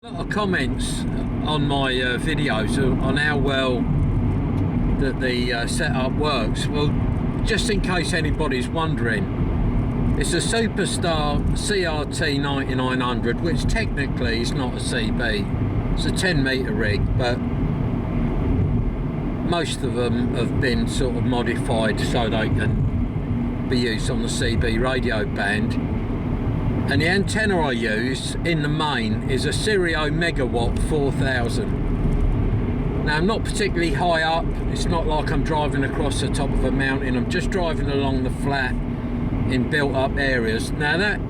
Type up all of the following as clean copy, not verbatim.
A lot of comments on my videos on how well that the setup works. Well, just in case anybody's wondering, it's a Superstar CRT 9900, which technically is not a CB. It's a 10-meter rig, but most of them have been sort of modified so they can be used on the CB radio band. And the antenna I use in the main is a Stereo Megawatt 4000. Now I'm not particularly high up, it's not like I'm driving across the top of a mountain, I'm just driving along the flat in built up areas. Now that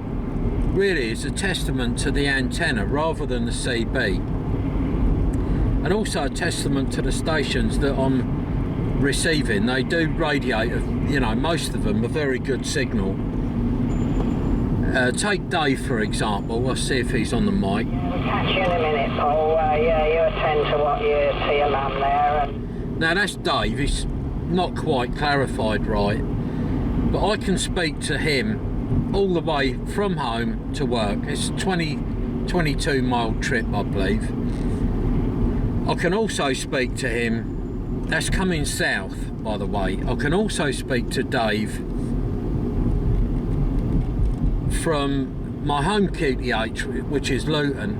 really is a testament to the antenna rather than the CB. And also a testament to the stations that I'm receiving. They do radiate, you know, most of them a very good signal. Take Dave for example. We'll see if he's on the mic. Yeah, we'll catch you in a minute, Paul. Yeah, you attend to what you see your mum there. And... Now that's Dave. He's not quite clarified right, but I can speak to him all the way from home to work. It's a 22 mile trip, I believe. I can also speak to him. That's coming south, by the way. I can also speak to Dave from my home QTH, which is Luton,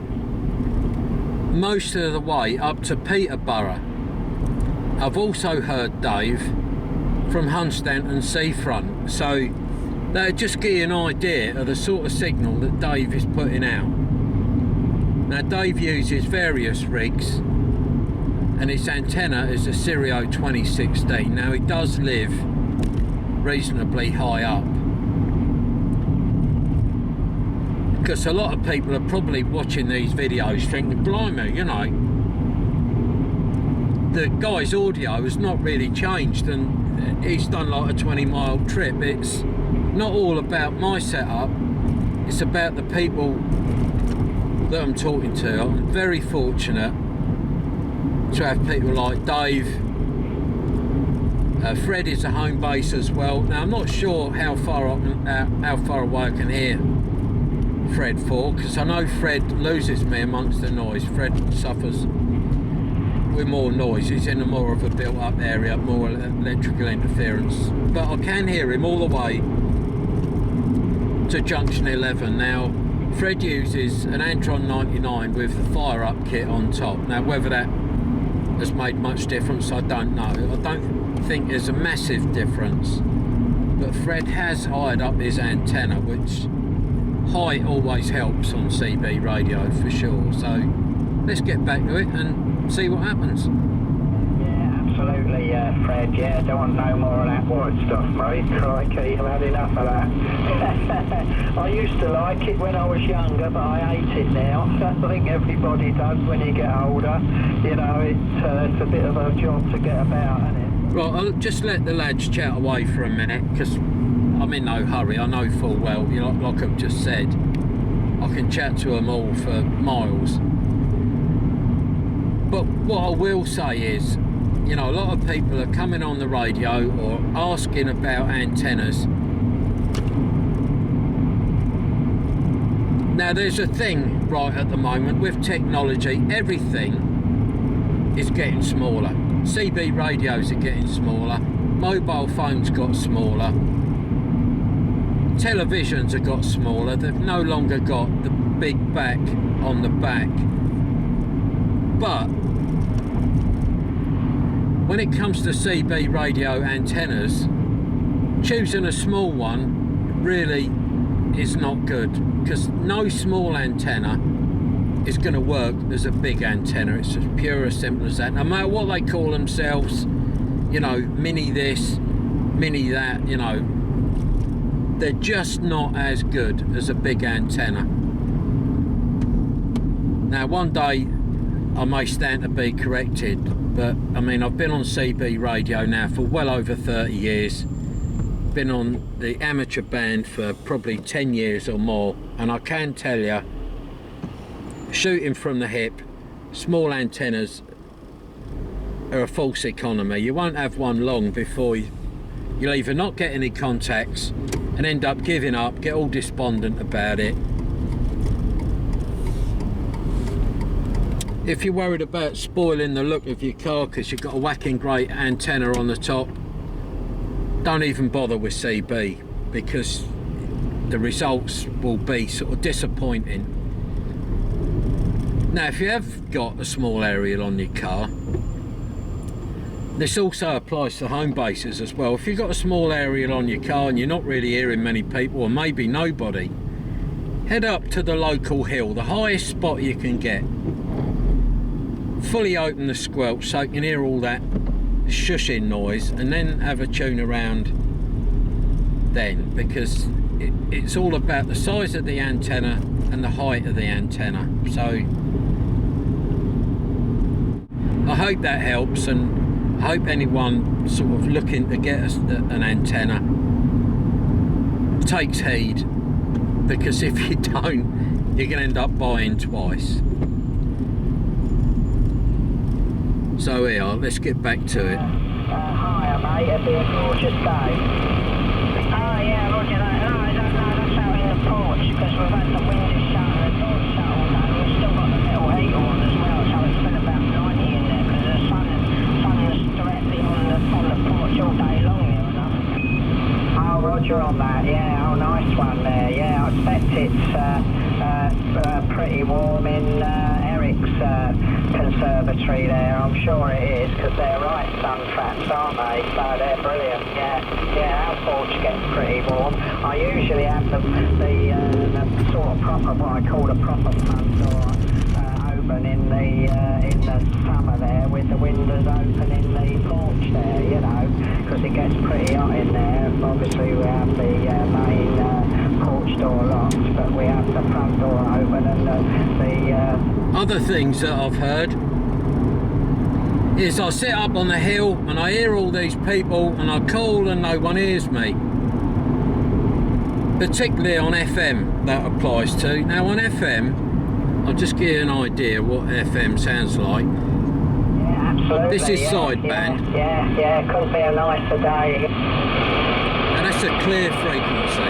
most of the way up to Peterborough. I've also heard Dave from Hunstanton Seafront, so that'll just give you an idea of the sort of signal that Dave is putting out. Now Dave uses various rigs and its antenna is a Stereo 2016. Now he does live reasonably high up, because a lot of people are probably watching these videos thinking, blimey, you know, the guy's audio has not really changed and he's done like a 20-mile trip. It's not all about my setup, it's about the people that I'm talking to. I'm very fortunate to have people like Dave. Fred is a home base as well. Now I'm not sure how far away I can hear Fred for, because I know Fred loses me amongst the noise. Fred suffers with more noise. He's in a more of a built up area, more electrical interference, but I can hear him all the way to junction 11. Now Fred uses an Antron 99 with the fire up kit on top. Now whether that has made much difference, I don't know. I don't think there's a massive difference, but Fred has hired up his antenna, which height always helps on CB radio for sure. So let's get back to it and see what happens. Yeah, absolutely, Fred. Yeah, don't want no more of that word stuff, mate. Crikey, I've had enough of that. I used to like it when I was younger, but I hate it now. I think everybody does when you get older. You know, it's a bit of a job to get about, isn't it? Right, I'll just let the lads chat away for a minute, because I'm in no hurry. I know full well, you know, like I've just said, I can chat to them all for miles. But what I will say is, you know, a lot of people are coming on the radio or asking about antennas. Now there's a thing right at the moment with technology, everything is getting smaller. CB radios are getting smaller, mobile phones got smaller, televisions have got smaller, they've no longer got the big back on the back. But when it comes to CB radio antennas, choosing a small one really is not good, because no small antenna is going to work as a big antenna. It's as pure as simple as that. No matter what they call themselves, you know, mini this, mini that, you know, they're just not as good as a big antenna. Now one day I may stand to be corrected, but I mean, I've been on CB radio now for well over 30 years, been on the amateur band for probably 10 years or more, and I can tell you, shooting from the hip, small antennas are a false economy. You won't have one long before you'll either not get any contacts and end up giving up, get all despondent about it, if you're worried about spoiling the look of your car because you've got a whacking great antenna on the top, don't even bother with CB, because the results will be sort of disappointing. Now, if you have got a small aerial on your car, this also applies to home bases as well. If you've got a small aerial on your car and you're not really hearing many people, or maybe nobody, head up to the local hill, the highest spot you can get. Fully open the squelch so you can hear all that shushing noise, and then have a tune around then, because it's all about the size of the antenna and the height of the antenna. So I hope that helps, and I hope anyone sort of looking to get an antenna takes heed, because if you don't, you're going to end up buying twice. So here, let's get back to it. Hi mate, it'll be a gorgeous day. Oh yeah, roger that. No, I don't know, that's out in the porch, because we've had the windows shut and the doors shut all day. We've still got the little heater on as well, so it's been about 90 in there, because the sun is directly on the porch all day long, you know. Oh, roger on that, yeah, oh nice one there, yeah, I expect it's pretty warm in Eric's conservatory there. I'm sure it is, because they're right sun traps, aren't they? So they're brilliant. Yeah, our porch gets pretty warm. I usually have the sort of proper, what I call a proper front door open in the summer there, with the windows open in the porch there, you know, because it gets pretty hot in there. Obviously we have the main porch door locked, but we have the front door open, and the Other things that I've heard is I sit up on the hill and I hear all these people and I call and no one hears me. Particularly on FM, that applies to. Now on FM, I'll just give you an idea what FM sounds like. yeah, absolutely. This is yeah, sideband. Yeah, couldn't be a nicer day. And that's a clear frequency.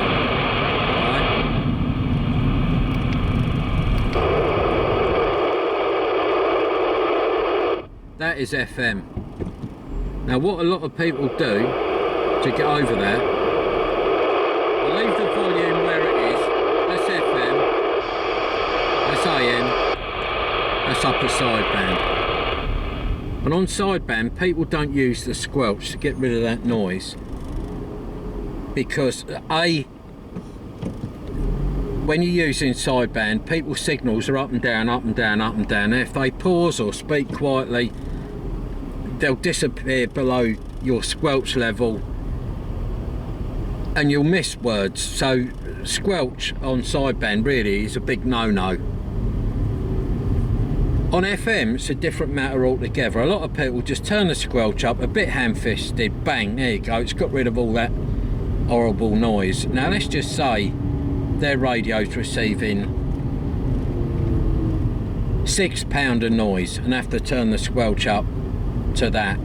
Right? That is FM. Now what a lot of people do to get over that, I'll leave the volume where it is. That's FM, that's AM, that's upper sideband. But on sideband, people don't use the squelch to get rid of that noise, because when you're using sideband, people's signals are up and down, up and down, up and down. And if they pause or speak quietly, they'll disappear below your squelch level and you'll miss words. So squelch on sideband really is a big no-no. On FM, it's a different matter altogether. A lot of people just turn the squelch up a bit ham-fisted, bang, there you go, it's got rid of all that horrible noise. Now let's just say their radio's receiving £6 of noise and have to turn the squelch up to that.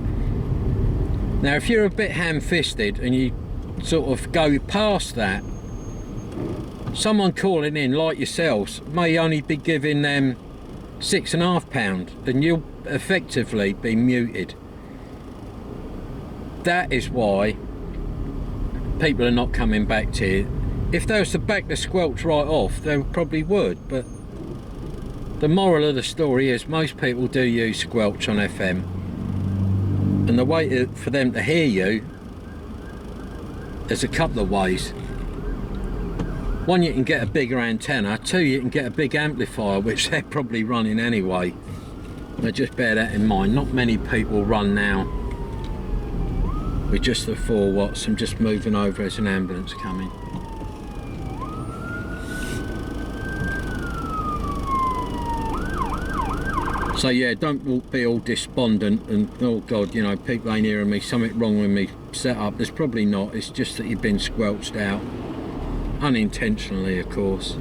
Now if you're a bit ham-fisted and you sort of go past that, someone calling in like yourselves may only be giving them £6.5 and you'll effectively be muted. That is why people are not coming back to you. If they was to back the squelch right off, they probably would, but the moral of the story is most people do use squelch on FM, and the way for them to hear you, there's a couple of ways. One, you can get a bigger antenna. Two, you can get a big amplifier, which they're probably running anyway. Now just bear that in mind. Not many people run now with just the 4 watts. I'm just moving over as an ambulance coming. So yeah, don't be all despondent and oh god, you know, people ain't hearing me, something wrong with me setup. There's probably not. It's just that you've been squelched out. Unintentionally, of course.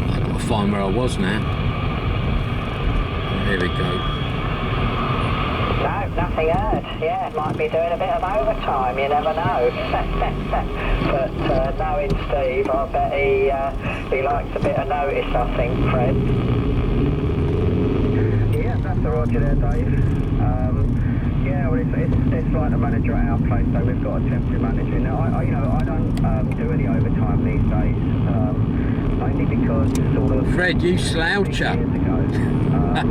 I've got to find where I was now. Here we go. No, nothing He had, yeah. Might be doing a bit of overtime, you never know. But knowing Steve, I bet he likes a bit of notice, I think, Fred. Yeah, that's the Roger there, Dave. Yeah, well, it's like the manager at our place, so we've got a temporary manager. Now, I don't do any overtime these days, mainly because sort of... Fred, you sloucher. Years ago, I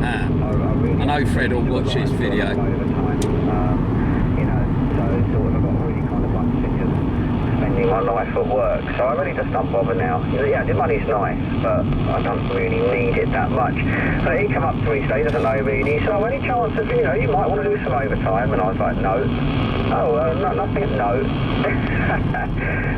know Fred will watch this video. Overtime, you know, so sort of I got really kind of like sick of spending my life at work, so I really just don't bother now. Yeah, the money's nice, but I don't really need it that much. So he come up to me, so he doesn't know me, and he said, "Oh, any chance of, you know, you might want to do some overtime?" And I was like, "No." "Oh, nothing, no."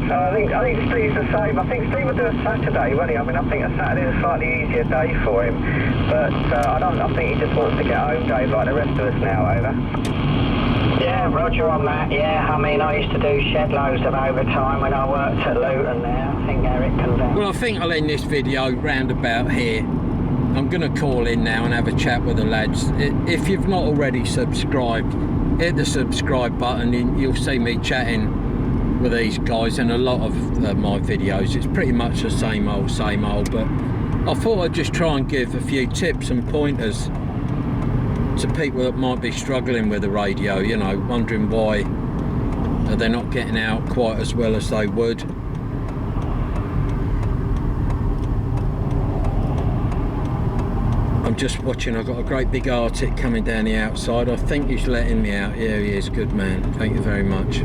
So I think Steve's the same. I think Steve would do a Saturday, won't he? I mean, I think a Saturday is a slightly easier day for him, but I think he just wants to get home, Dave, like the rest of us now, over. Yeah, Roger on that, yeah. I mean, I used to do shed loads of overtime when I worked at Luton there. I think Eric can vouch. Well, I think I'll end this video round about here. I'm going to call in now and have a chat with the lads. If you've not already subscribed, hit the subscribe button and you'll see me chatting with these guys in a lot of my videos. It's pretty much the same old, but I thought I'd just try and give a few tips and pointers to people that might be struggling with the radio, you know, wondering why they're not getting out quite as well as they would. I'm just watching, I've got a great big Arctic coming down the outside. I think he's letting me out. Yeah, he is. Good man, thank you very much.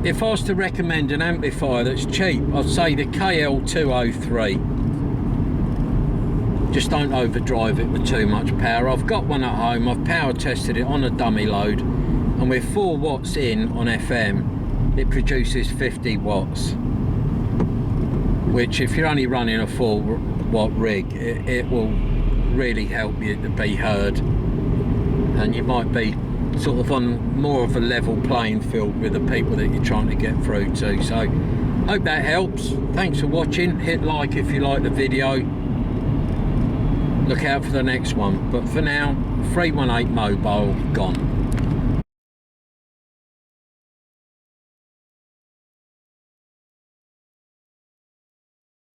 If I was to recommend an amplifier that's cheap, I'd say the KL203. Just don't overdrive it with too much power. I've got one at home, I've power tested it on a dummy load, and with 4 watts in on FM, it produces 50 watts. Which, if you're only running a 4 watt rig, it will really help you to be heard. And you might be sort of on more of a level playing field with the people that you're trying to get through to. So hope that helps. Thanks for watching. Hit like if you like the video. Look out for the next one, but for now, 318 Mobile gone.